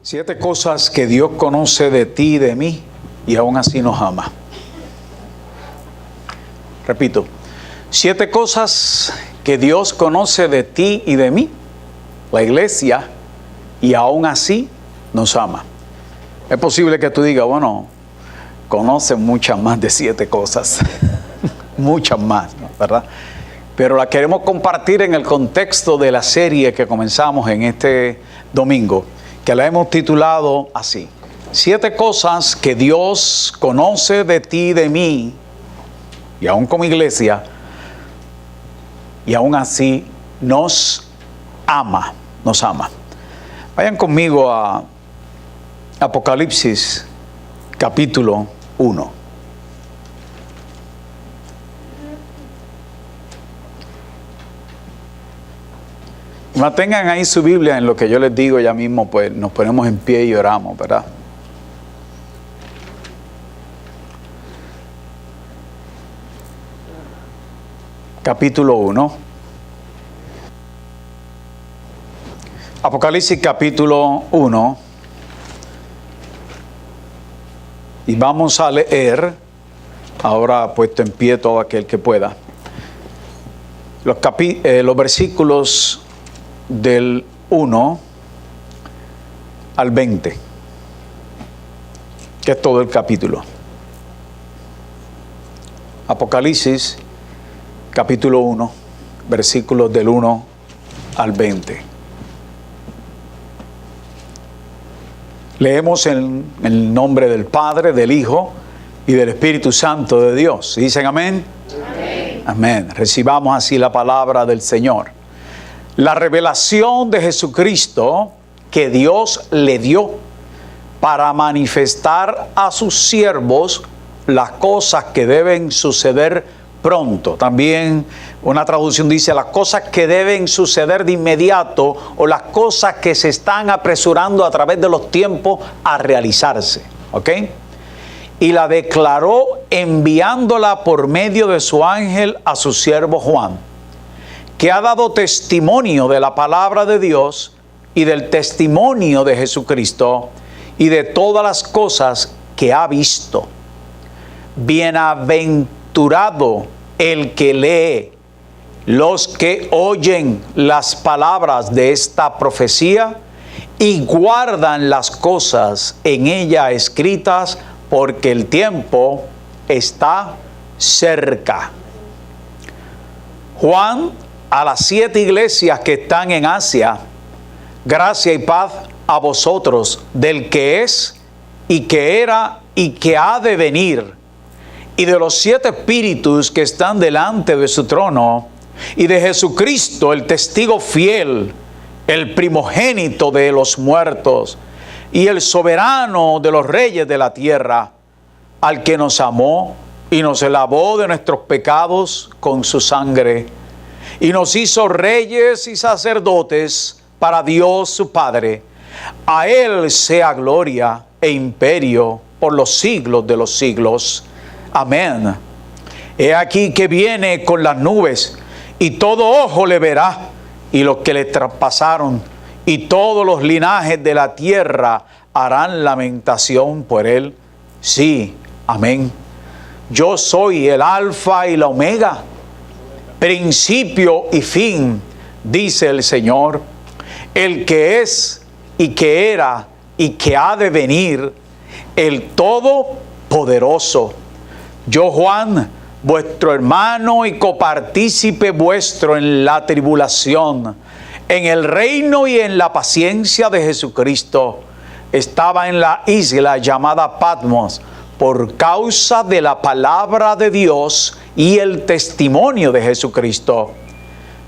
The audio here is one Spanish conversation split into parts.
7 cosas que Dios conoce de ti y de mí y aún así nos ama. Repito, 7 cosas que Dios conoce de ti y de mí, la iglesia, y aún así nos ama. Es posible que tú digas, bueno, conoce muchas más de 7 cosas, muchas más, ¿no? ¿Verdad? Pero la queremos compartir en el contexto de la serie que comenzamos en este domingo, que la hemos titulado así: 7 cosas que Dios conoce de ti y de mí, y aún como iglesia, y aún así nos ama, nos ama. Vayan conmigo a Apocalipsis capítulo 1. Mantengan ahí su Biblia en lo que yo les digo ya mismo, pues nos ponemos en pie y oramos, ¿verdad? Capítulo 1. Apocalipsis capítulo 1. Y vamos a leer, ahora puesto en pie todo aquel que pueda, los versículos del 1 al 20, que es todo el capítulo. Apocalipsis capítulo 1, versículos del 1 al 20. Leemos en el nombre del Padre, del Hijo y del Espíritu Santo de Dios. ¿Dicen amén? Amén. Amén. Recibamos así la palabra del Señor. La revelación de Jesucristo que Dios le dio para manifestar a sus siervos las cosas que deben suceder pronto. También una traducción dice las cosas que deben suceder de inmediato, o las cosas que se están apresurando a través de los tiempos a realizarse. ¿Ok? Y la declaró enviándola por medio de su ángel a su siervo Juan, que ha dado testimonio de la palabra de Dios y del testimonio de Jesucristo y de todas las cosas que ha visto. Bienaventurado el que lee, los que oyen las palabras de esta profecía y guardan las cosas en ella escritas, porque el tiempo está cerca. Juan, a las 7 iglesias que están en Asia: gracia y paz a vosotros del que es, y que era, y que ha de venir, y de los 7 espíritus que están delante de su trono, y de Jesucristo, el testigo fiel, el primogénito de los muertos, y el soberano de los reyes de la tierra, al que nos amó y nos lavó de nuestros pecados con su sangre, y nos hizo reyes y sacerdotes para Dios su Padre. A Él sea gloria e imperio por los siglos de los siglos. Amén. He aquí que viene con las nubes, y todo ojo le verá, y los que le traspasaron, y todos los linajes de la tierra harán lamentación por él. Sí, amén. Yo soy el Alfa y la Omega, principio y fin, dice el Señor, el que es y que era y que ha de venir, el Todopoderoso. Yo, Juan, vuestro hermano y copartícipe vuestro en la tribulación, en el reino y en la paciencia de Jesucristo, estaba en la isla llamada Patmos por causa de la palabra de Dios y el testimonio de Jesucristo.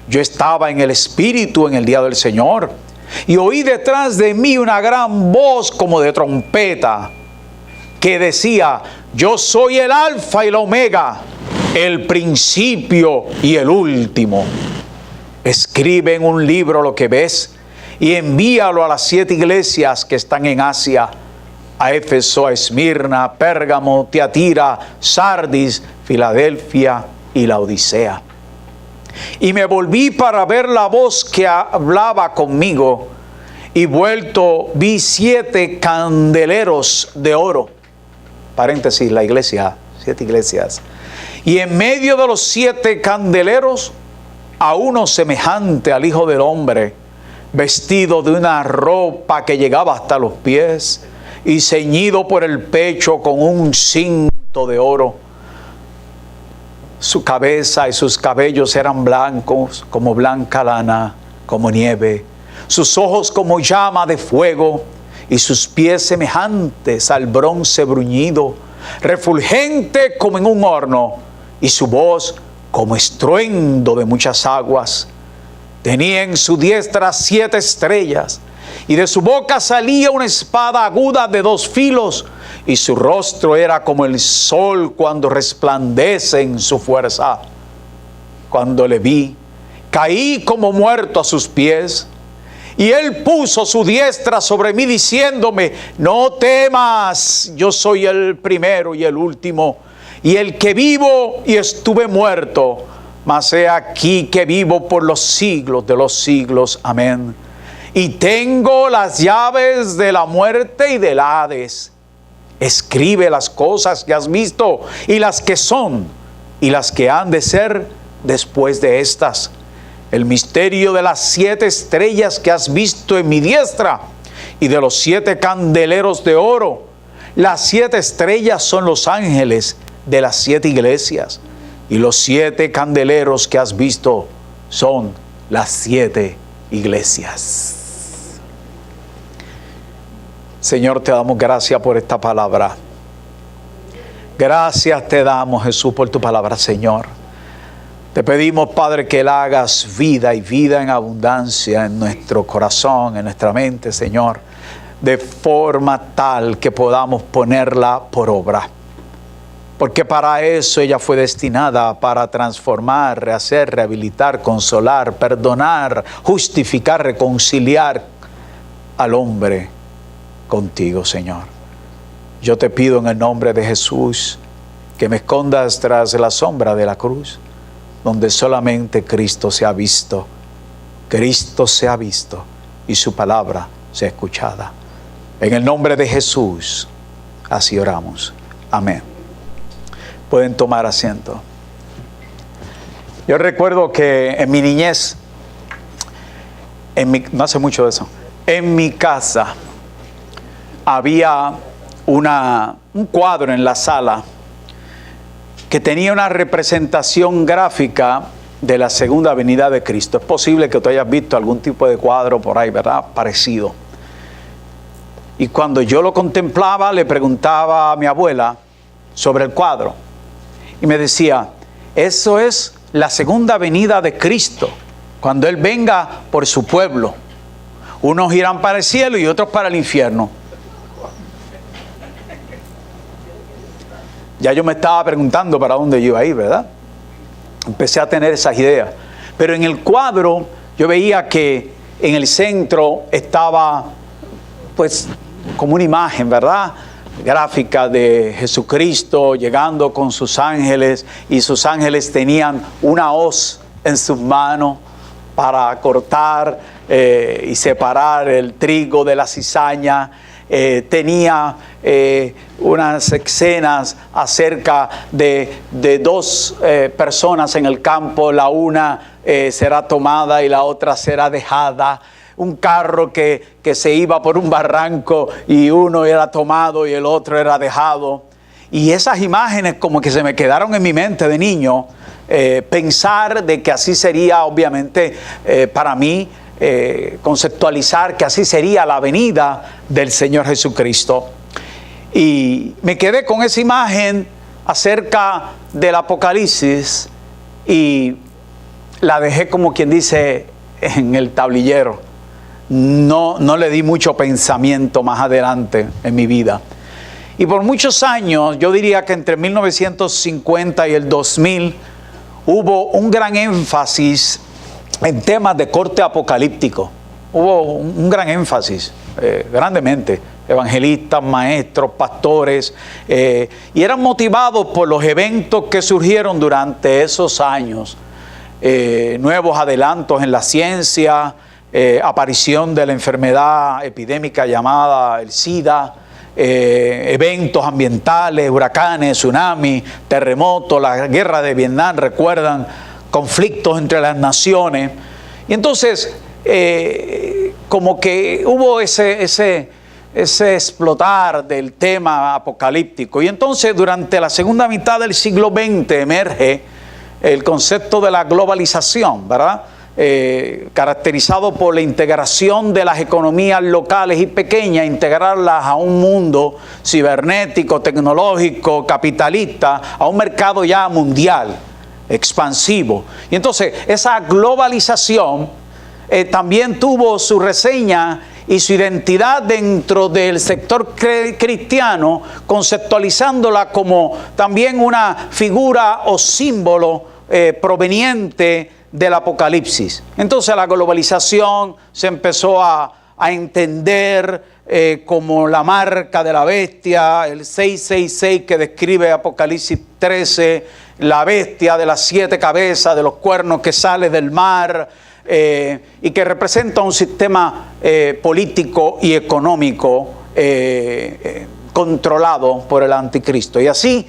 Yo estaba en el Espíritu en el día del Señor, y oí detrás de mí una gran voz como de trompeta, que decía: yo soy el Alfa y la Omega, el principio y el último. Escribe en un libro lo que ves y envíalo a las 7 iglesias que están en Asia: a Éfeso, a Esmirna, Pérgamo, Tiatira, Sardis, Filadelfia y la Odisea. Y me volví para ver la voz que hablaba conmigo, y vuelto vi 7 candeleros de oro. Paréntesis, la iglesia, 7 iglesias. Y en medio de los 7 candeleros, a uno semejante al Hijo del Hombre, vestido de una ropa que llegaba hasta los pies y ceñido por el pecho con un cinto de oro. Su cabeza y sus cabellos eran blancos como blanca lana, como nieve. Sus ojos como llama de fuego y sus pies semejantes al bronce bruñido, refulgente como en un horno, y su voz como estruendo de muchas aguas. Tenía en su diestra 7 estrellas, y de su boca salía una espada aguda de 2 filos, y su rostro era como el sol cuando resplandece en su fuerza. Cuando le vi, caí como muerto a sus pies, y él puso su diestra sobre mí diciéndome: no temas, yo soy el primero y el último, y el que vivo y estuve muerto, mas he aquí que vivo por los siglos de los siglos. Amén. Y tengo las llaves de la muerte y del Hades. Escribe las cosas que has visto, y las que son, y las que han de ser después de estas. El misterio de las 7 estrellas que has visto en mi diestra, y de los 7 candeleros de oro. Las 7 estrellas son los ángeles de las 7 iglesias, y los 7 candeleros que has visto son las 7 iglesias. Señor, te damos gracias por esta palabra. Gracias te damos, Jesús, por tu palabra, Señor. Te pedimos, Padre, que la hagas vida y vida en abundancia en nuestro corazón, en nuestra mente, Señor, de forma tal que podamos ponerla por obra. Porque para eso ella fue destinada, para transformar, rehacer, rehabilitar, consolar, perdonar, justificar, reconciliar al hombre contigo, Señor. Yo te pido en el nombre de Jesús que me escondas tras la sombra de la cruz, donde solamente Cristo se ha visto. Cristo se ha visto y su palabra se ha escuchada. En el nombre de Jesús, así oramos. Amén. Pueden tomar asiento. Yo recuerdo que en mi niñez, no hace mucho de eso, en mi casa había un cuadro en la sala que tenía una representación gráfica de la segunda venida de Cristo. Es posible que tú hayas visto algún tipo de cuadro por ahí, ¿verdad? Parecido. Y cuando yo lo contemplaba, le preguntaba a mi abuela sobre el cuadro. Y me decía: eso es la segunda venida de Cristo, cuando Él venga por su pueblo. Unos irán para el cielo y otros para el infierno. Ya yo me estaba preguntando para dónde yo iba a ir, ¿verdad? Empecé a tener esas ideas. Pero en el cuadro yo veía que en el centro estaba, pues, como una imagen, ¿verdad?, gráfica de Jesucristo llegando con sus ángeles, y sus ángeles tenían una hoz en sus manos para cortar y separar el trigo de la cizaña. Tenía unas escenas acerca de 2 personas en el campo. La una será tomada y la otra será dejada. Un carro que se iba por un barranco y uno era tomado y el otro era dejado. Y esas imágenes como que se me quedaron en mi mente de niño. Pensar de que así sería, obviamente, para mí, conceptualizar que así sería la venida del Señor Jesucristo. Y me quedé con esa imagen acerca del Apocalipsis y la dejé, como quien dice, en el tablillero. No le di mucho pensamiento más adelante en mi vida. Y por muchos años, yo diría que entre 1950 y el 2000, hubo un gran énfasis en temas de corte apocalíptico. Hubo un gran énfasis, grandemente. Evangelistas, maestros, pastores, y eran motivados por los eventos que surgieron durante esos años. Nuevos adelantos en la ciencia, aparición de la enfermedad epidémica llamada el SIDA, eventos ambientales, huracanes, tsunamis, terremotos, la guerra de Vietnam, recuerdan, conflictos entre las naciones. Y entonces, como que hubo ese explotar del tema apocalíptico. Y entonces, durante la segunda mitad del siglo XX emerge el concepto de la globalización, ¿verdad? Caracterizado por la integración de las economías locales y pequeñas, integrarlas a un mundo cibernético, tecnológico, capitalista, a un mercado ya mundial, expansivo. Y entonces esa globalización también tuvo su reseña y su identidad dentro del sector cristiano, conceptualizándola como también una figura o símbolo proveniente del Apocalipsis. Entonces la globalización se empezó a entender como la marca de la bestia, el 666 que describe Apocalipsis 13, la bestia de las 7 cabezas, de los cuernos que sale del mar, y que representa un sistema político y económico controlado por el anticristo. Y así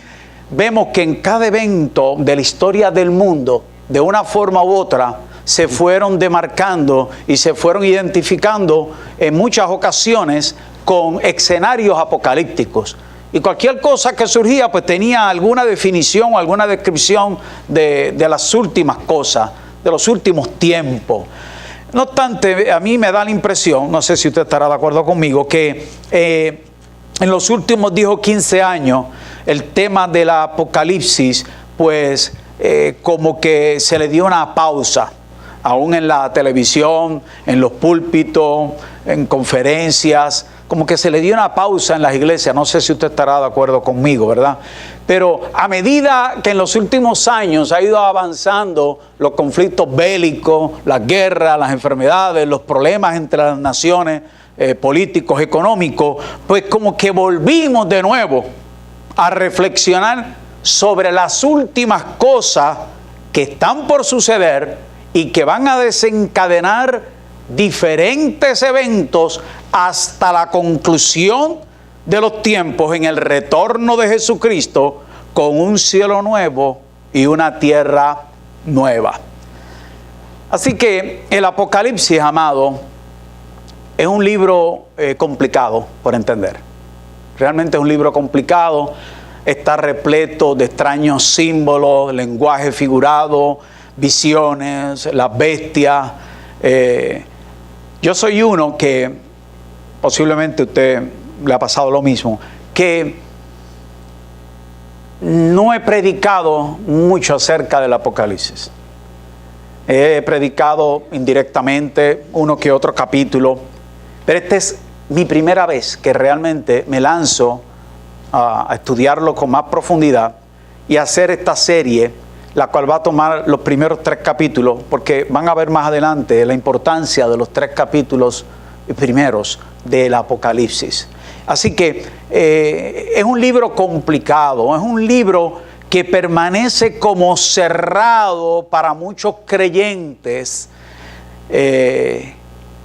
vemos que en cada evento de la historia del mundo, de una forma u otra, se fueron demarcando y se fueron identificando en muchas ocasiones con escenarios apocalípticos. Y cualquier cosa que surgía, pues tenía alguna definición o alguna descripción de las últimas cosas, de los últimos tiempos. No obstante, a mí me da la impresión, no sé si usted estará de acuerdo conmigo, que en los últimos 10 o 15 años, el tema del apocalipsis, pues como que se le dio una pausa, aún en la televisión, en los púlpitos, en conferencias, como que se le dio una pausa en las iglesias. No sé si usted estará de acuerdo conmigo, ¿verdad? Pero a medida que en los últimos años ha ido avanzando los conflictos bélicos, las guerras, las enfermedades, los problemas entre las naciones, políticos, económicos, pues como que volvimos de nuevo a reflexionar sobre las últimas cosas que están por suceder y que van a desencadenar diferentes eventos hasta la conclusión de los tiempos en el retorno de Jesucristo con un cielo nuevo y una tierra nueva. Así que el Apocalipsis, amado, es un libro complicado por entender. Realmente es un libro complicado. Está repleto de extraños símbolos, lenguaje figurado, visiones, las bestias. Yo soy uno que, posiblemente a usted le ha pasado lo mismo, que no he predicado mucho acerca del Apocalipsis. He predicado indirectamente uno que otro capítulo, pero esta es mi primera vez que realmente me lanzo a estudiarlo con más profundidad y hacer esta serie, la cual va a tomar los primeros 3 capítulos, porque van a ver más adelante la importancia de los 3 capítulos primeros del Apocalipsis. Así que es un libro complicado, es un libro que permanece como cerrado para muchos creyentes.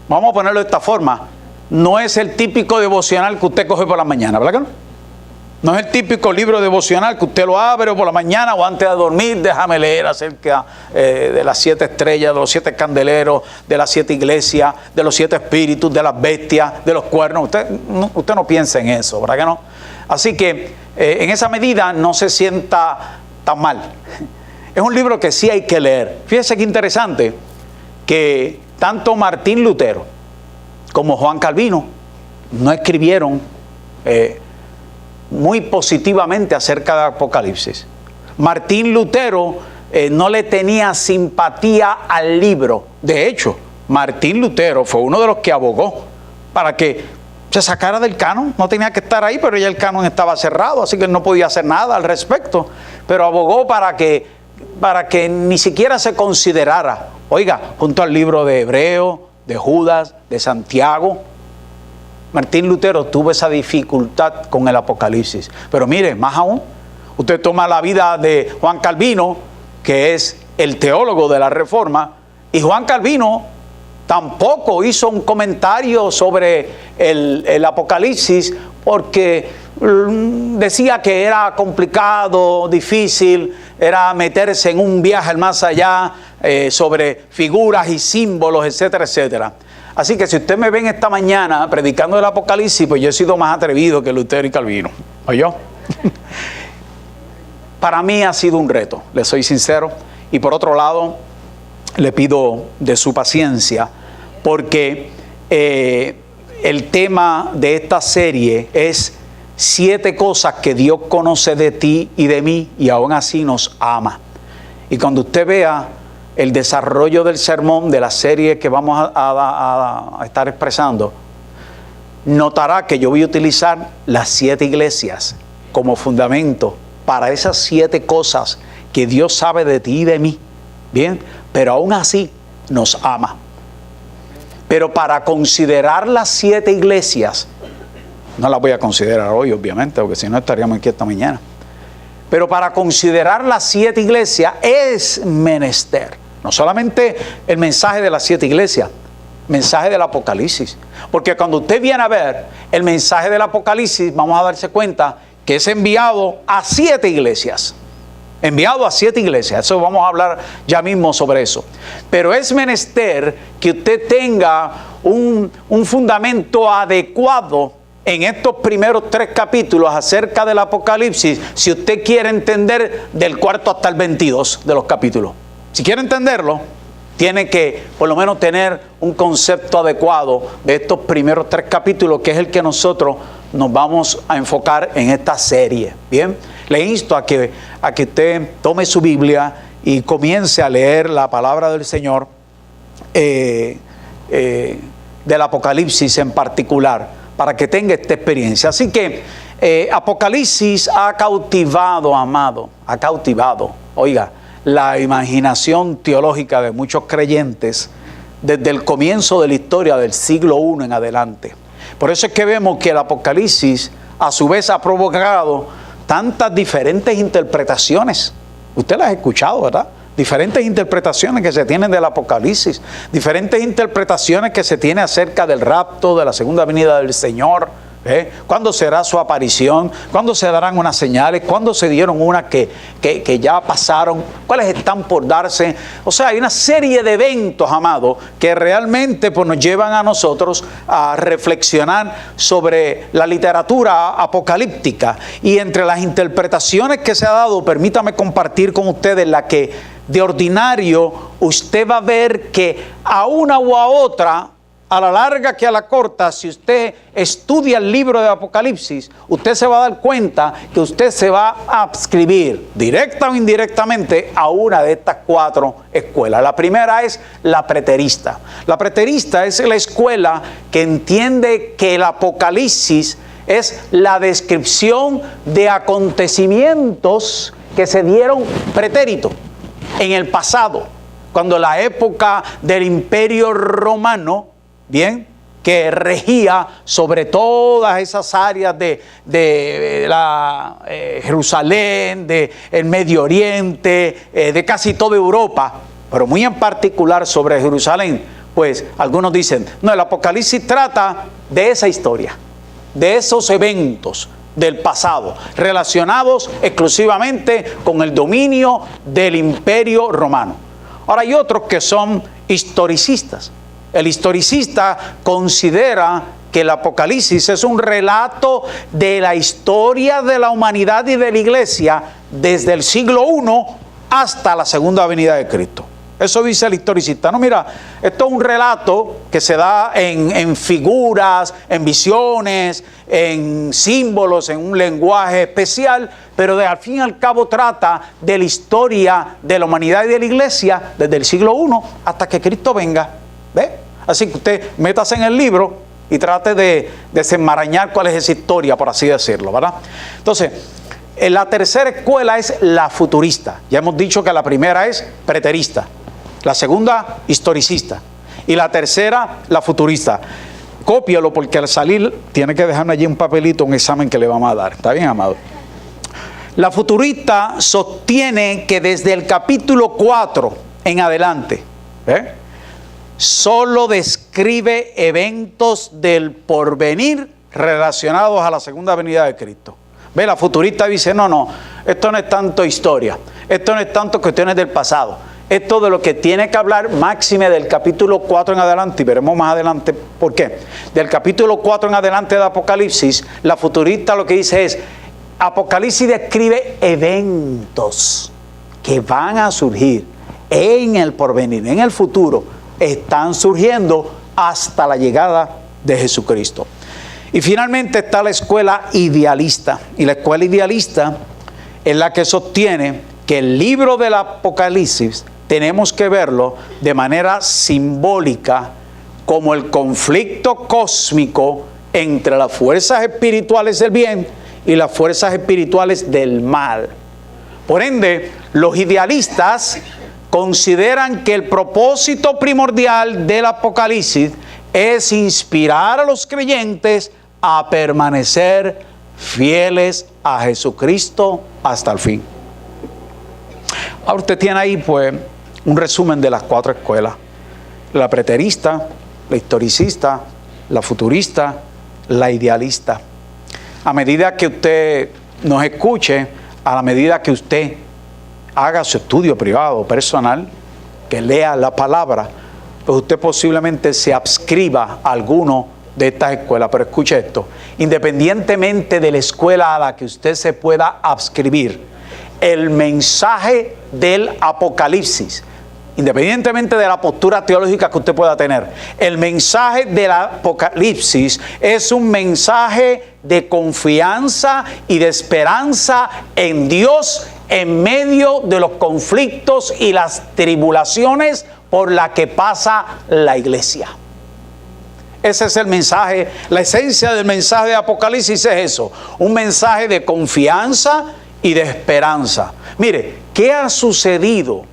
Vamos a ponerlo de esta forma: no es el típico devocional que usted coge por la mañana, ¿verdad que no? No es el típico libro devocional que usted lo abre por la mañana o antes de dormir, déjame leer acerca de las 7 estrellas, de los 7 candeleros, de las 7 iglesias, de los 7 espíritus, de las bestias, de los cuernos. Usted no piensa en eso, ¿verdad que no? Así que en esa medida no se sienta tan mal. Es un libro que sí hay que leer. Fíjese qué interesante que tanto Martín Lutero como Juan Calvino no escribieron muy positivamente acerca del Apocalipsis. Martín Lutero no le tenía simpatía al libro. De hecho, Martín Lutero fue uno de los que abogó para que se sacara del canon. No tenía que estar ahí, pero ya el canon estaba cerrado, así que él no podía hacer nada al respecto. Pero abogó para que ni siquiera se considerara, oiga, junto al libro de Hebreo, de Judas, de Santiago. Martín Lutero tuvo esa dificultad con el Apocalipsis. Pero mire, más aún, usted toma la vida de Juan Calvino, que es el teólogo de la Reforma, y Juan Calvino tampoco hizo un comentario sobre el Apocalipsis porque decía que era complicado, difícil, era meterse en un viaje al más allá sobre figuras y símbolos, etcétera, etcétera. Así que si usted me ven esta mañana predicando el Apocalipsis, pues yo he sido más atrevido que Lutero y Calvino. ¿Oyó? Para mí ha sido un reto, le soy sincero. Y por otro lado, le pido de su paciencia, porque el tema de esta serie es 7 cosas que Dios conoce de ti y de mí y aún así nos ama. Y cuando usted vea el desarrollo del sermón de la serie que vamos a estar expresando, notará que yo voy a utilizar las 7 iglesias como fundamento para esas 7 cosas que Dios sabe de ti y de mí. Bien, pero aún así nos ama. Pero para considerar las 7 iglesias, no las voy a considerar hoy, obviamente, porque si no estaríamos aquí esta mañana. Pero para considerar las 7 iglesias es menester no solamente el mensaje de las 7 iglesias, mensaje del Apocalipsis. Porque cuando usted viene a ver el mensaje del Apocalipsis, vamos a darse cuenta que es enviado a 7 iglesias. Enviado a 7 iglesias. Eso vamos a hablar ya mismo sobre eso. Pero es menester que usted tenga un fundamento adecuado en estos primeros 3 capítulos acerca del Apocalipsis, si usted quiere entender del 4 hasta el 22 de los capítulos. Si quiere entenderlo, tiene que por lo menos tener un concepto adecuado de estos primeros 3 capítulos, que es el que nosotros nos vamos a enfocar en esta serie. Bien, le insto a que usted tome su Biblia y comience a leer la palabra del Señor, del Apocalipsis en particular, para que tenga esta experiencia. Así que Apocalipsis ha cautivado, amado, ha cautivado, oiga, la imaginación teológica de muchos creyentes desde el comienzo de la historia del siglo I en adelante. Por eso es que vemos que el Apocalipsis a su vez ha provocado tantas diferentes interpretaciones. Usted las ha escuchado, ¿verdad? Diferentes interpretaciones que se tienen del Apocalipsis, diferentes interpretaciones que se tiene acerca del rapto, de la segunda venida del Señor. ¿Cuándo será su aparición? ¿Cuándo se darán unas señales? ¿Cuándo se dieron unas que ya pasaron? ¿Cuáles están por darse? O sea, hay una serie de eventos, amados, que realmente pues, nos llevan a nosotros a reflexionar sobre la literatura apocalíptica. Y entre las interpretaciones que se ha dado, permítame compartir con ustedes la que de ordinario usted va a ver que a una u a otra, a la larga que a la corta, si usted estudia el libro de Apocalipsis, usted se va a dar cuenta que usted se va a adscribir, directa o indirectamente, a una de estas 4 escuelas. La primera es la preterista. La preterista es la escuela que entiende que el Apocalipsis es la descripción de acontecimientos que se dieron pretérito en el pasado, cuando la época del Imperio Romano, bien, que regía sobre todas esas áreas de la Jerusalén, del Medio Oriente, de casi toda Europa, pero muy en particular sobre Jerusalén. Pues algunos dicen, no, el Apocalipsis trata de esa historia, de esos eventos del pasado, relacionados exclusivamente con el dominio del Imperio Romano. Ahora hay otros que son historicistas. El historicista considera que el Apocalipsis es un relato de la historia de la humanidad y de la iglesia desde el siglo I hasta la segunda venida de Cristo. Eso dice el historicista. No, mira, esto es un relato que se da en figuras, en visiones, en símbolos, en un lenguaje especial, pero al fin y al cabo trata de la historia de la humanidad y de la iglesia desde el siglo I hasta que Cristo venga. ¿Ve? Así que usted métase en el libro y trate de desenmarañar cuál es esa historia, por así decirlo, ¿verdad? Entonces, la tercera escuela es la futurista. Ya hemos dicho que la primera es preterista, la segunda historicista y la tercera la futurista. Cópialo porque al salir tiene que dejarme allí un papelito, un examen que le vamos a dar. ¿Está bien, amado? La futurista sostiene que desde el capítulo 4 en adelante, solo describe eventos del porvenir relacionados a la segunda venida de Cristo. Ve, la futurista dice, no, esto no es tanto historia, esto no es tanto cuestiones del pasado, esto de lo que tiene que hablar máxime del capítulo 4 en adelante, y veremos más adelante por qué. Del capítulo 4 en adelante de Apocalipsis, la futurista lo que dice es, Apocalipsis describe eventos que van a surgir en el porvenir, en el futuro, están surgiendo hasta la llegada de Jesucristo. Y finalmente está la escuela idealista. Y la escuela idealista es la que sostiene que el libro del Apocalipsis tenemos que verlo de manera simbólica como el conflicto cósmico entre las fuerzas espirituales del bien y las fuerzas espirituales del mal. Por ende, los idealistas consideran que el propósito primordial del Apocalipsis es inspirar a los creyentes a permanecer fieles a Jesucristo hasta el fin. Ahora usted tiene ahí pues un resumen de las cuatro escuelas: la preterista, la historicista, la futurista, la idealista. A medida que usted nos escuche, a la medida que usted haga su estudio privado, personal, que lea la palabra, pues usted posiblemente se adscriba a alguno de estas escuelas. Pero escuche esto, independientemente de la escuela a la que usted se pueda adscribir, el mensaje del Apocalipsis, independientemente de la postura teológica que usted pueda tener, el mensaje del Apocalipsis es un mensaje de confianza y de esperanza en Dios en medio de los conflictos y las tribulaciones por las que pasa la iglesia. Ese es el mensaje, la esencia del mensaje de Apocalipsis es eso, un mensaje de confianza y de esperanza. Mire, ¿qué ha sucedido?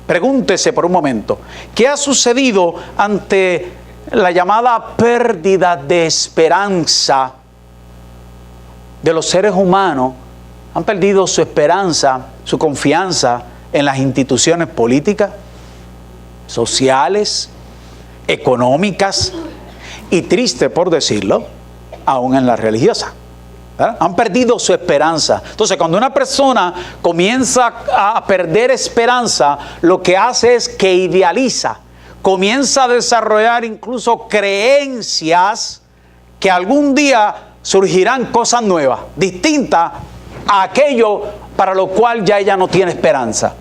Pregúntese por un momento, ¿qué ha sucedido ante la llamada pérdida de esperanza de los seres humanos? Han perdido su esperanza, su confianza en las instituciones políticas, sociales, económicas y, triste por decirlo, aún en las religiosas. ¿Verdad? Han perdido su esperanza. Entonces, cuando una persona comienza a perder esperanza, lo que hace es que idealiza, comienza a desarrollar incluso creencias que algún día surgirán cosas nuevas, distintas a aquello para lo cual ya ella no tiene esperanza.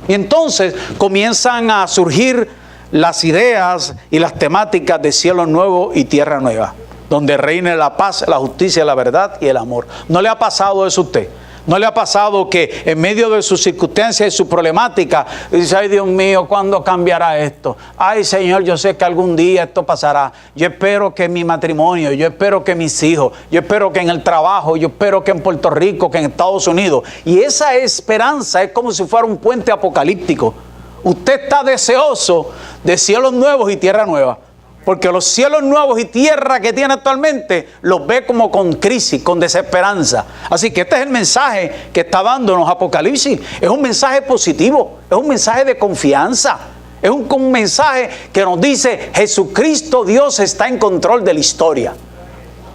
Y entonces comienzan a surgir las ideas y las temáticas de cielo nuevo y tierra nueva, donde reine la paz, la justicia, la verdad y el amor. ¿No le ha pasado eso a usted? ¿No le ha pasado que en medio de sus circunstancias y su problemática dice, ay Dios mío, ¿cuándo cambiará esto? Ay Señor, yo sé que algún día esto pasará. Yo espero que en mi matrimonio, yo espero que mis hijos, yo espero que en el trabajo, yo espero que en Puerto Rico, que en Estados Unidos. Y esa esperanza es como si fuera un puente apocalíptico. Usted está deseoso de cielos nuevos y tierra nueva. Porque los cielos nuevos y tierra que tiene actualmente los ve como con crisis, con desesperanza. Así que este es el mensaje que está dándonos Apocalipsis. Es un mensaje positivo, es un mensaje de confianza. Es un mensaje que nos dice, Jesucristo, Dios está en control de la historia.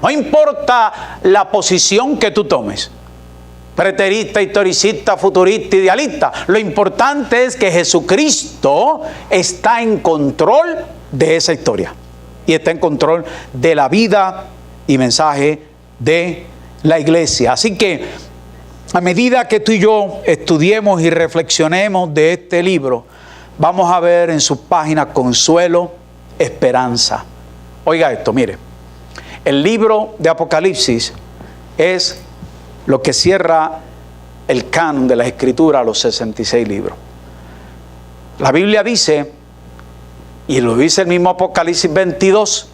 No importa la posición que tú tomes, preterista, historicista, futurista, idealista. Lo importante es que Jesucristo está en control de esa historia y está en control de la vida y mensaje de la iglesia. Así que a medida que tú y yo estudiemos y reflexionemos de este libro, vamos a ver en sus páginas consuelo, esperanza. Oiga esto, mire, el libro de Apocalipsis es lo que cierra el canon de la Escritura, los 66 libros. La Biblia dice, y lo dice el mismo Apocalipsis 22,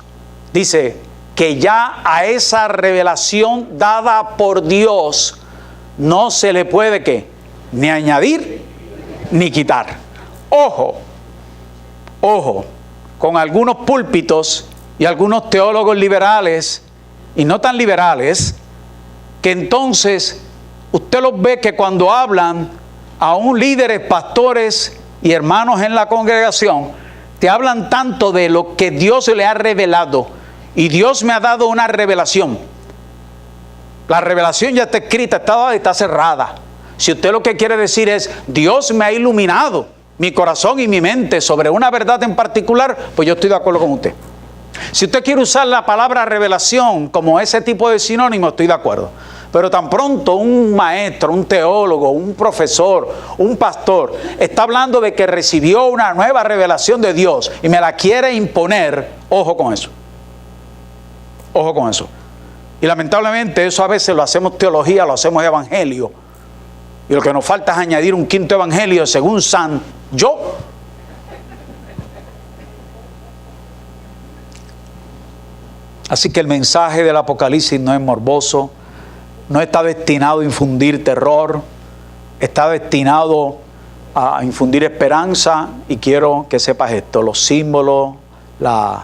dice que ya a esa revelación dada por Dios no se le puede ¿qué? Ni añadir ni quitar. Ojo, con algunos púlpitos y algunos teólogos liberales y no tan liberales, que entonces usted los ve que cuando hablan a un líderes, pastores y hermanos en la congregación, te hablan tanto de lo que Dios le ha revelado. Y Dios me ha dado una revelación. La revelación ya está escrita, está cerrada. Si usted lo que quiere decir es, Dios me ha iluminado mi corazón y mi mente sobre una verdad en particular, pues yo estoy de acuerdo con usted. Si usted quiere usar la palabra revelación como ese tipo de sinónimo, estoy de acuerdo. Pero tan pronto un maestro, un teólogo, un profesor, un pastor está hablando de que recibió una nueva revelación de Dios y me la quiere imponer, ojo con eso. Ojo con eso. Y lamentablemente eso a veces lo hacemos teología, lo hacemos evangelio. Y lo que nos falta es añadir un quinto evangelio según San yo. Así que el mensaje del Apocalipsis no es morboso, no está destinado a infundir terror, está destinado a infundir esperanza. Y quiero que sepas esto: los símbolos, las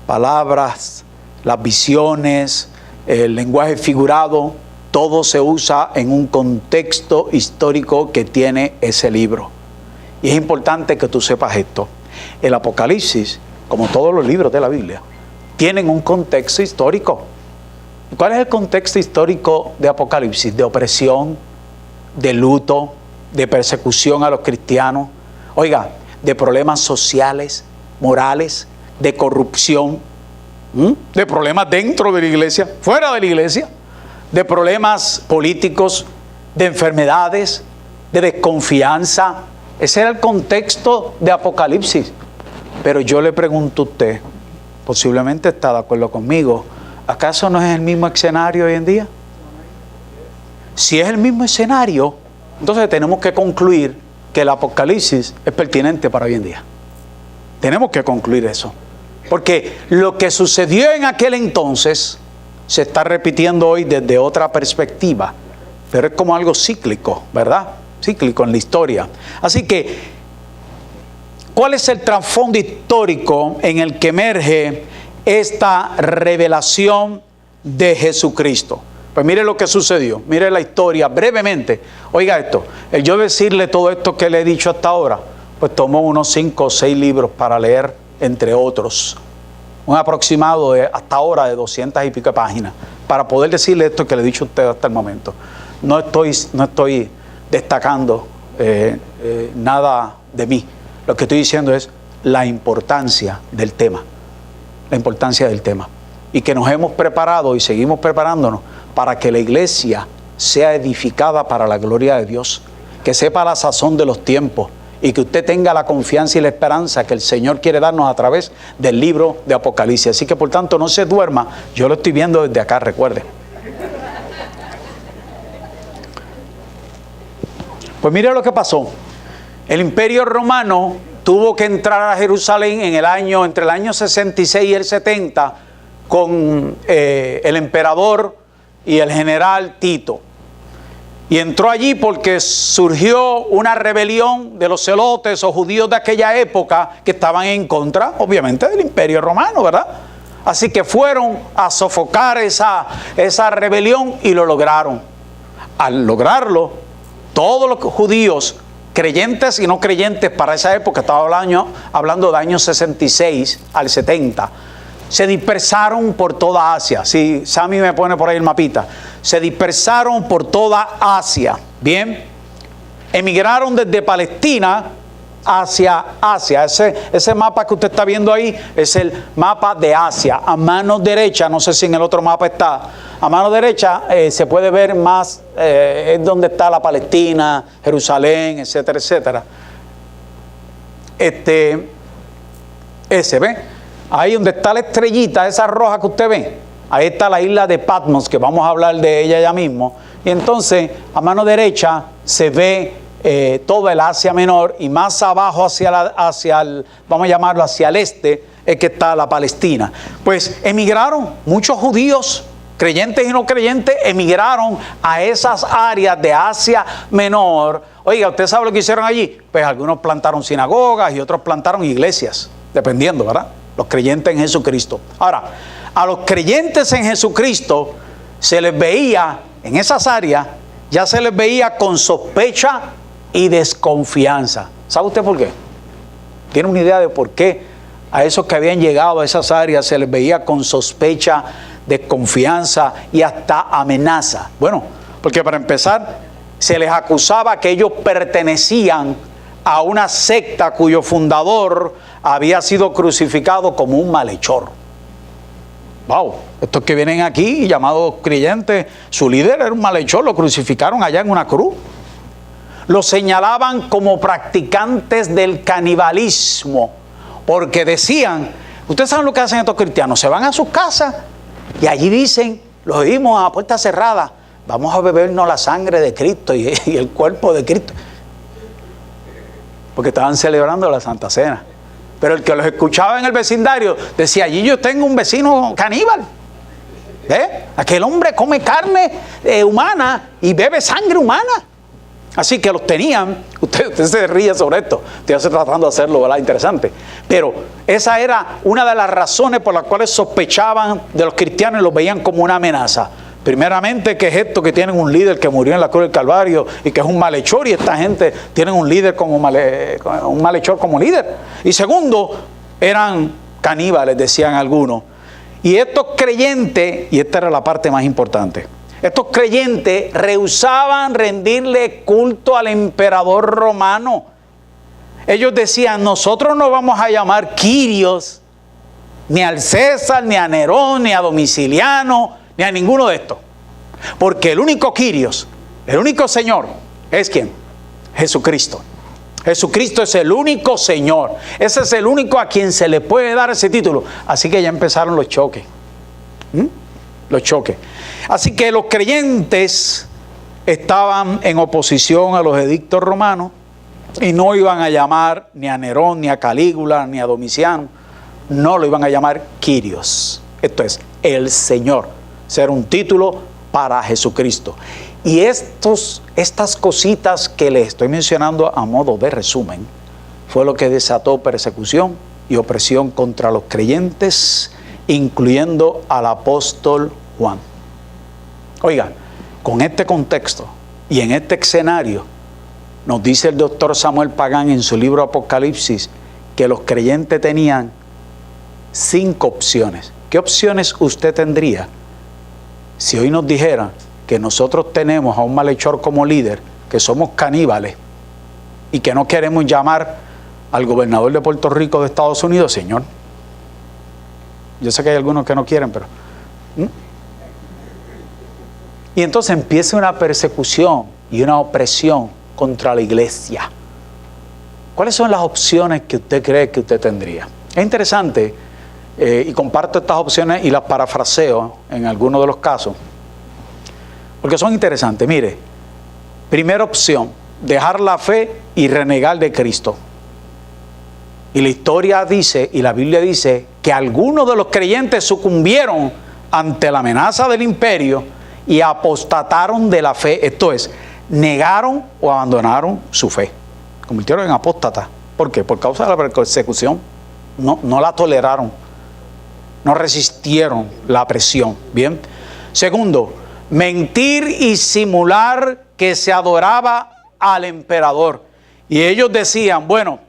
palabras, las visiones, el lenguaje figurado, todo se usa en un contexto histórico que tiene ese libro. Y es importante que tú sepas esto. El Apocalipsis, como todos los libros de la Biblia, tienen un contexto histórico. ¿Cuál es el contexto histórico de Apocalipsis? De opresión, de luto, de persecución a los cristianos. Oiga, de problemas sociales, morales, de corrupción, de problemas dentro de la iglesia, fuera de la iglesia, de problemas políticos, de enfermedades, de desconfianza. Ese era el contexto de Apocalipsis. Pero yo le pregunto a usted, posiblemente está de acuerdo conmigo, ¿acaso no es el mismo escenario hoy en día? Si es el mismo escenario, entonces tenemos que concluir que el Apocalipsis es pertinente para hoy en día. Tenemos que concluir eso. Porque lo que sucedió en aquel entonces se está repitiendo hoy desde otra perspectiva. Pero es como algo cíclico, ¿verdad? Cíclico en la historia. Así que, ¿cuál es el trasfondo histórico en el que emerge esta revelación de Jesucristo? Pues mire lo que sucedió, mire la historia brevemente. Oiga esto, el yo decirle todo esto que le he dicho hasta ahora, pues tomó unos 5 o 6 libros para leer, entre otros. Un aproximado de, hasta ahora, de 200 y pico de páginas, para poder decirle esto que le he dicho a usted hasta el momento. No estoy destacando nada de mí. Lo que estoy diciendo es la importancia del tema. La importancia del tema. Y que nos hemos preparado y seguimos preparándonos para que la iglesia sea edificada para la gloria de Dios. Que sepa la sazón de los tiempos. Y que usted tenga la confianza y la esperanza que el Señor quiere darnos a través del libro de Apocalipsis. Así que por tanto no se duerma. Yo lo estoy viendo desde acá, recuerde. Pues mire lo que pasó. El Imperio Romano tuvo que entrar a Jerusalén entre el año 66 y el 70 con el emperador y el general Tito. Y entró allí porque surgió una rebelión de los celotes o judíos de aquella época que estaban en contra, obviamente, del Imperio Romano, ¿verdad? Así que fueron a sofocar esa rebelión y lo lograron. Al lograrlo, todos los judíos, creyentes y no creyentes para esa época, estaba hablando de años 66 al 70, se dispersaron por toda Asia. Si Sammy me pone por ahí el mapita, se dispersaron por toda Asia. Bien, emigraron desde Palestina hacia Asia. Ese mapa que usted está viendo ahí es el mapa de Asia. A mano derecha, no sé si en el otro mapa está, a mano derecha se puede ver más, es donde está la Palestina, Jerusalén, etcétera, etcétera. Ese, ¿ve? Ahí donde está la estrellita, esa roja que usted ve, ahí está la isla de Patmos, que vamos a hablar de ella ya mismo. Y entonces, a mano derecha se ve todo el Asia Menor, y más abajo vamos a llamarlo hacia el este, es que está la Palestina. Pues emigraron muchos judíos, creyentes y no creyentes, emigraron a esas áreas de Asia Menor. Oiga, ¿usted sabe lo que hicieron allí? Pues algunos plantaron sinagogas y otros plantaron iglesias, dependiendo, ¿verdad? Los creyentes en Jesucristo. Ahora, a los creyentes en Jesucristo se les veía, en esas áreas, ya se les veía con sospecha y desconfianza. ¿Sabe usted por qué? ¿Tiene una idea de por qué a esos que habían llegado a esas áreas se les veía con sospecha, desconfianza y hasta amenaza. Bueno, porque para empezar, se les acusaba que ellos pertenecían a una secta cuyo fundador había sido crucificado como un malhechor. Wow, estos que vienen aquí llamados creyentes, su líder era un malhechor, lo crucificaron allá en una cruz. Los señalaban como practicantes del canibalismo, porque decían, ustedes saben lo que hacen estos cristianos, se van a sus casas y allí dicen, los oímos a puerta cerrada, vamos a bebernos la sangre de Cristo y el cuerpo de Cristo, porque estaban celebrando la Santa Cena. Pero el que los escuchaba en el vecindario decía, allí yo tengo un vecino caníbal. Aquel hombre come carne humana y bebe sangre humana. Así que los tenían, usted se ríe sobre esto, estoy tratando de hacerlo, ¿verdad? Interesante. Pero esa era una de las razones por las cuales sospechaban de los cristianos y los veían como una amenaza. Primeramente, que es esto que tienen un líder que murió en la cruz del Calvario y que es un malhechor, y esta gente tiene un líder como un malhechor como líder. Y segundo, eran caníbales, decían algunos. Y estos creyentes, y esta era la parte más importante, estos creyentes rehusaban rendirle culto al emperador romano. Ellos decían, nosotros no vamos a llamar Quirios, ni al César, ni a Nerón, ni a Domiciliano, ni a ninguno de estos. Porque el único Quirios, el único Señor, ¿es quién? Jesucristo. Jesucristo es el único Señor. Ese es el único a quien se le puede dar ese título. Así que ya empezaron los choques. Los choques. Así que los creyentes estaban en oposición a los edictos romanos y no iban a llamar ni a Nerón, ni a Calígula, ni a Domiciano. No lo iban a llamar Quirios. Esto es, el Señor. Ser un título para Jesucristo. Y estas cositas que les estoy mencionando a modo de resumen, fue lo que desató persecución y opresión contra los creyentes, incluyendo al apóstol Juan. Oiga, con este contexto y en este escenario, nos dice el doctor Samuel Pagán en su libro Apocalipsis, que los creyentes tenían 5 opciones. ¿Qué opciones usted tendría si hoy nos dijeran que nosotros tenemos a un malhechor como líder, que somos caníbales y que no queremos llamar al gobernador de Puerto Rico de Estados Unidos, Señor? Yo sé que hay algunos que no quieren, pero... Y entonces empieza una persecución y una opresión contra la iglesia. ¿Cuáles son las opciones que usted cree que usted tendría? Es interesante, y comparto estas opciones y las parafraseo en algunos de los casos, porque son interesantes. Mire, primera opción, dejar la fe y renegar de Cristo. Y la historia dice, y la Biblia dice, que algunos de los creyentes sucumbieron ante la amenaza del imperio y apostataron de la fe. Esto es, negaron o abandonaron su fe. Convirtieron en apóstatas. ¿Por qué? Por causa de la persecución. No la toleraron. No resistieron la presión. Bien. Segundo, mentir y simular que se adoraba al emperador. Y ellos decían, bueno,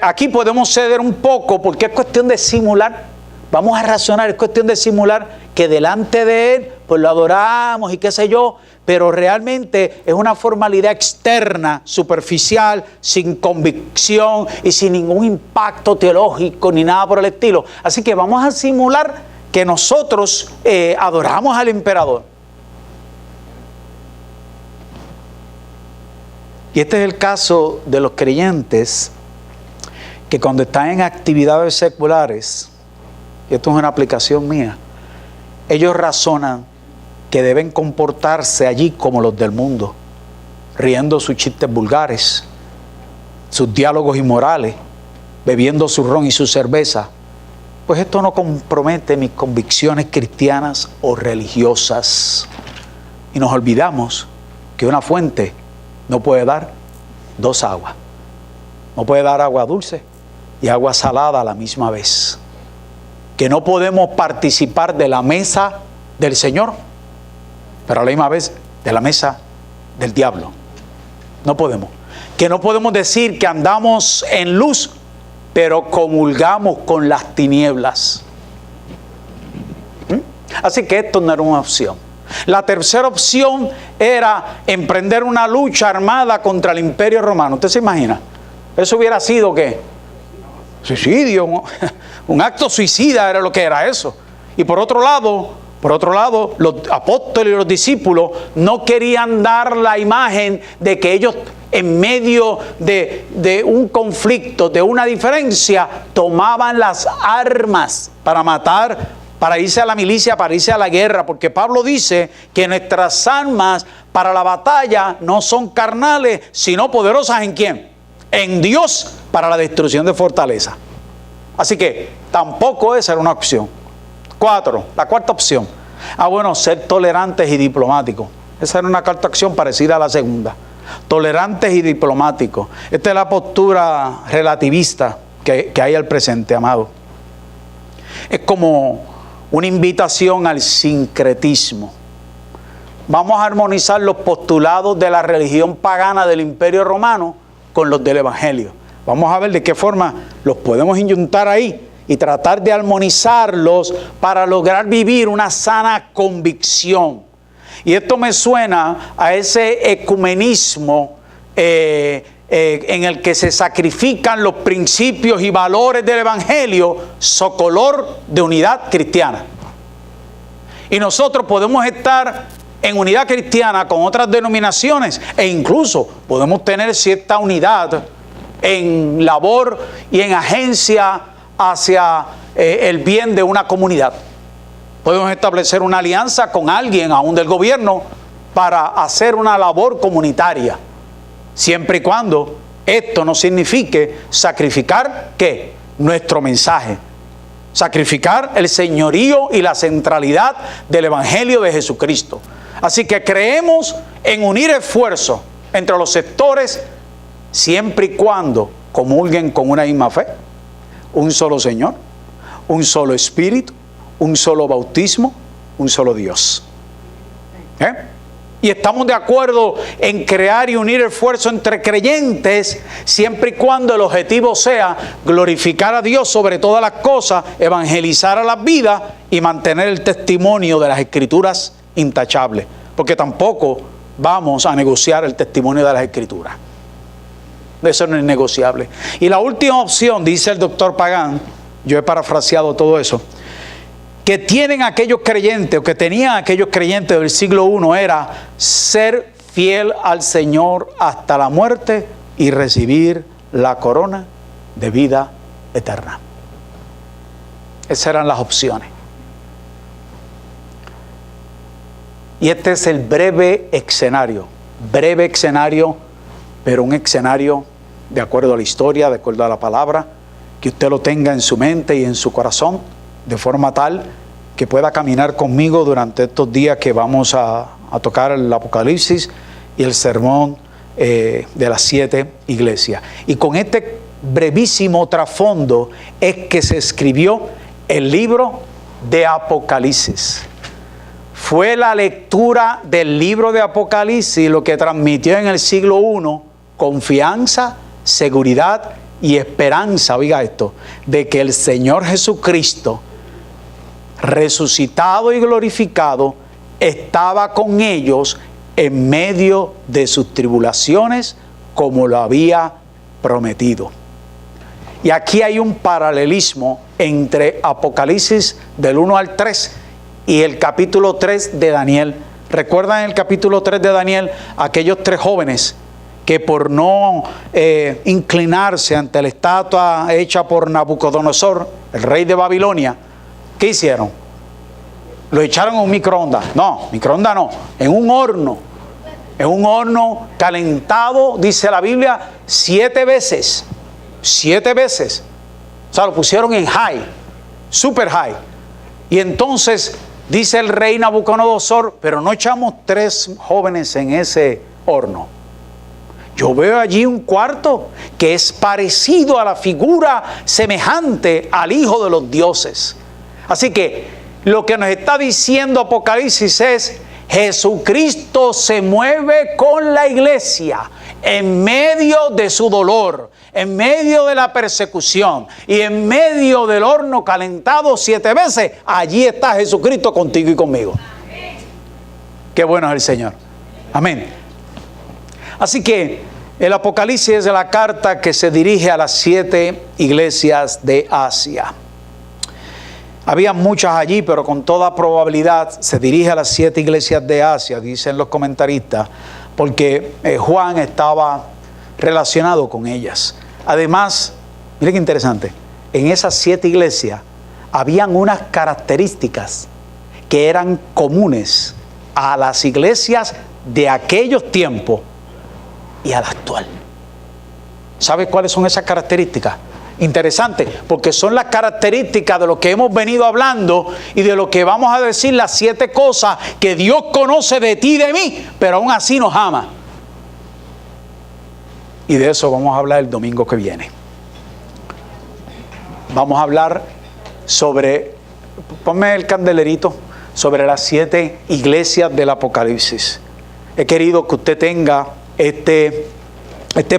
aquí podemos ceder un poco porque es cuestión de simular. Vamos a razonar, es cuestión de simular que delante de él, pues lo adoramos y qué sé yo, pero realmente es una formalidad externa, superficial, sin convicción y sin ningún impacto teológico ni nada por el estilo. Así que vamos a simular que nosotros adoramos al emperador. Y este es el caso de los creyentes que cuando están en actividades seculares, y esto es una aplicación mía, ellos razonan que deben comportarse allí como los del mundo, riendo sus chistes vulgares, sus diálogos inmorales, bebiendo su ron y su cerveza. Pues esto no compromete mis convicciones cristianas o religiosas. Y nos olvidamos que una fuente no puede dar 2 aguas. No puede dar agua dulce y agua salada a la misma vez. Que no podemos participar de la mesa del Señor, pero a la misma vez de la mesa del diablo. No podemos. Que no podemos decir que andamos en luz pero comulgamos con las tinieblas. Así que esto no era una opción. La tercera opción era emprender una lucha armada contra el Imperio Romano. ¿Usted se imagina? Eso hubiera sido ¿qué? Suicidio, un acto suicida era lo que era eso. Y por otro lado, los apóstoles y los discípulos no querían dar la imagen de que ellos, en medio de un conflicto, de una diferencia, tomaban las armas para matar, para irse a la milicia, para irse a la guerra, porque Pablo dice que nuestras armas para la batalla no son carnales, sino poderosas ¿en quién? En Dios, para la destrucción de fortaleza. Así que tampoco esa era una opción. La cuarta opción. Ser tolerantes y diplomáticos. Esa era una cuarta opción parecida a la segunda. Tolerantes y diplomáticos. Esta es la postura relativista que hay al presente, amado. Es como una invitación al sincretismo. Vamos a armonizar los postulados de la religión pagana del Imperio Romano con los del Evangelio. Vamos a ver de qué forma los podemos inyuntar ahí y tratar de armonizarlos para lograr vivir una sana convicción. Y esto me suena a ese ecumenismo en el que se sacrifican los principios y valores del Evangelio, socolor de unidad cristiana. Y nosotros podemos estar en unidad cristiana con otras denominaciones e incluso podemos tener cierta unidad en labor y en agencia hacia el bien de una comunidad. Podemos establecer una alianza con alguien, aún del gobierno, para hacer una labor comunitaria. Siempre y cuando esto no signifique sacrificar, ¿qué? Nuestro mensaje. Sacrificar el señorío y la centralidad del Evangelio de Jesucristo. Así que creemos en unir esfuerzos entre los sectores siempre y cuando comulguen con una misma fe. Un solo Señor, un solo Espíritu, un solo bautismo, un solo Dios. Y estamos de acuerdo en crear y unir esfuerzo entre creyentes siempre y cuando el objetivo sea glorificar a Dios sobre todas las cosas, evangelizar a las vidas y mantener el testimonio de las Escrituras intachable, porque tampoco vamos a negociar el testimonio de las Escrituras. Eso no es negociable. Y la última opción, dice el doctor Pagán, yo he parafraseado todo eso, que tienen aquellos creyentes, o que tenían aquellos creyentes del siglo I, era ser fiel al Señor hasta la muerte y recibir la corona de vida eterna. Esas eran las opciones. Y este es el breve escenario, pero un escenario de acuerdo a la historia, de acuerdo a la palabra, que usted lo tenga en su mente y en su corazón, de forma tal que pueda caminar conmigo durante estos días que vamos a tocar el Apocalipsis y el sermón de las 7 iglesias. Y con este brevísimo trasfondo es que se escribió el libro de Apocalipsis. Fue la lectura del libro de Apocalipsis lo que transmitió en el siglo I confianza, seguridad y esperanza, oiga esto, de que el Señor Jesucristo, resucitado y glorificado, estaba con ellos en medio de sus tribulaciones como lo había prometido. Y aquí hay un paralelismo entre Apocalipsis del 1 al 3 y el capítulo 3 de Daniel. ¿Recuerdan el capítulo 3 de Daniel? Aquellos 3 jóvenes que por no inclinarse ante la estatua hecha por Nabucodonosor, el rey de Babilonia, ¿qué hicieron? Lo echaron en un microondas. No, microondas no, en un horno. En un horno calentado, dice la Biblia, 7 veces. 7 veces. O sea, lo pusieron en high, super high. Y entonces dice el rey Nabucodonosor, pero no echamos 3 jóvenes en ese horno. Yo veo allí un cuarto que es parecido a la figura semejante al Hijo de los dioses. Así que lo que nos está diciendo Apocalipsis es: Jesucristo se mueve con la iglesia en medio de su dolor, en medio de la persecución y en medio del horno calentado 7 veces, allí está Jesucristo contigo y conmigo. Qué bueno es el Señor. Amén. Así que el Apocalipsis es la carta que se dirige a las 7 iglesias de Asia. Había muchas allí, pero con toda probabilidad se dirige a las 7 iglesias de Asia, dicen los comentaristas, porque Juan estaba relacionado con ellas. Además, mire qué interesante, en esas 7 iglesias habían unas características que eran comunes a las iglesias de aquellos tiempos y a la actual. ¿Sabe cuáles son esas características? Interesante, porque son las características de lo que hemos venido hablando y de lo que vamos a decir, las 7 cosas que Dios conoce de ti y de mí, pero aún así nos ama. Y de eso vamos a hablar el domingo que viene. Vamos a hablar sobre, ponme el candelerito, sobre las 7 iglesias del Apocalipsis. He querido que usted tenga este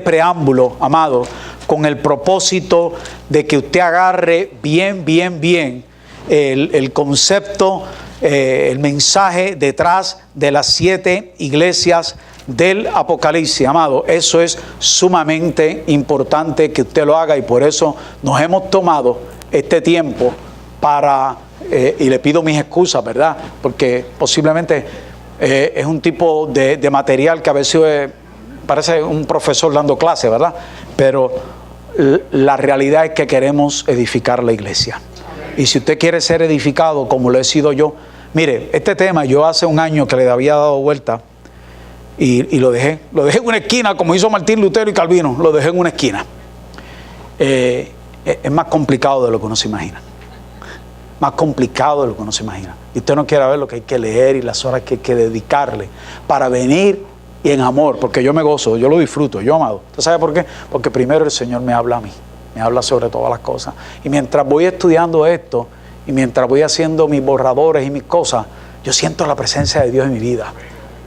preámbulo, amado, con el propósito de que usted agarre bien el concepto, el mensaje detrás de las 7 iglesias del Apocalipsis, amado. Eso es sumamente importante que usted lo haga y por eso nos hemos tomado este tiempo para, y le pido mis excusas, ¿verdad? Porque posiblemente es un tipo de material que a veces parece un profesor dando clase, ¿verdad? Pero la realidad es que queremos edificar la iglesia. Y si usted quiere ser edificado como lo he sido yo, mire, este tema yo hace un año que le había dado vuelta y lo dejé en una esquina, como hizo Martín Lutero y Calvino, lo dejé en una esquina. Es más complicado de lo que uno se imagina. Más complicado de lo que uno se imagina. Y usted no quiere ver lo que hay que leer y las horas que hay que dedicarle para venir y en amor, porque yo me gozo, yo lo disfruto, yo amado. ¿Usted sabe por qué? Porque primero el Señor me habla a mí, me habla sobre todas las cosas. Y mientras voy estudiando esto, y mientras voy haciendo mis borradores y mis cosas, yo siento la presencia de Dios en mi vida.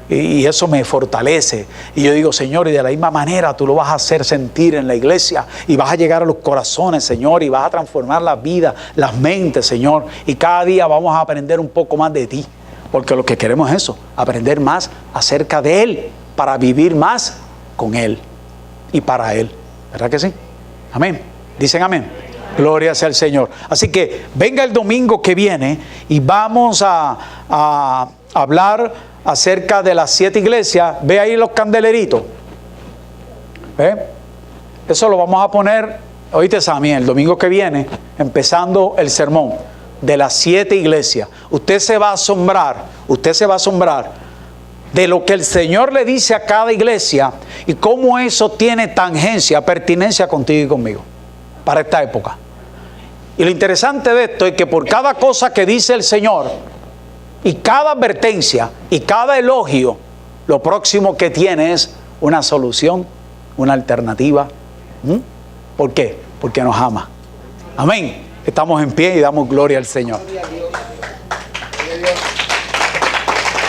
Y eso me fortalece. Y yo digo, Señor, y de la misma manera tú lo vas a hacer sentir en la iglesia. Y vas a llegar a los corazones, Señor, y vas a transformar las vidas, las mentes, Señor. Y cada día vamos a aprender un poco más de ti. Porque lo que queremos es eso, aprender más acerca de Él, para vivir más con Él y para Él. ¿Verdad que sí? Amén. Dicen amén. Gloria sea al Señor. Así que venga el domingo que viene y vamos a hablar acerca de las 7 iglesias. Ve ahí los candeleritos. ¿Ve? Eso lo vamos a poner, oíste Sammy, el domingo que viene, empezando el sermón de las 7 iglesias. Usted se va a asombrar de lo que el Señor le dice a cada iglesia y cómo eso tiene tangencia, pertinencia contigo y conmigo para esta época. Y lo interesante de esto es que por cada cosa que dice el Señor y cada advertencia y cada elogio, lo próximo que tiene es una solución, una alternativa. ¿Por qué? Porque nos ama. Amén. Estamos en pie y damos gloria al Señor.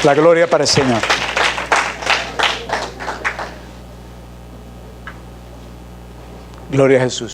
La gloria para el Señor. Gloria a Jesús.